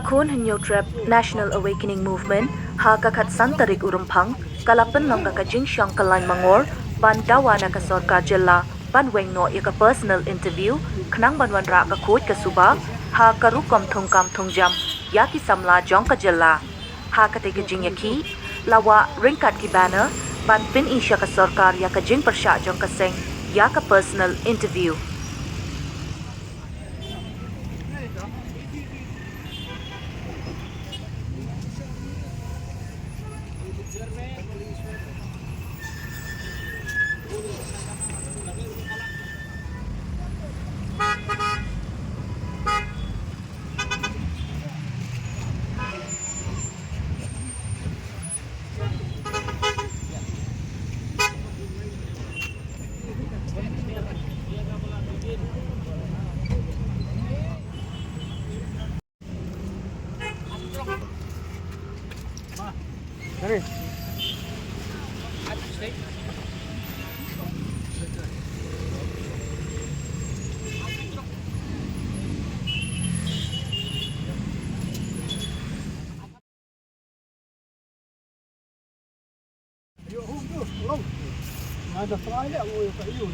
Khun Hynniewtrep National Awekning Movement, Ha.katei tarik Rymphang, pynlong jing mangor, ban dawa Sorkar jylla, ban Weng Noh personal interview, Khnang ban Wanrah Khuid Suba Haka Rukom Thung Kam thungjam, samla Jong jylla, Ha.katei jing khih, lawa rynkat banar, ban pyni Sorkar jing pyrshah Jong seng, personal interview. Ada fraya mau ya kayu.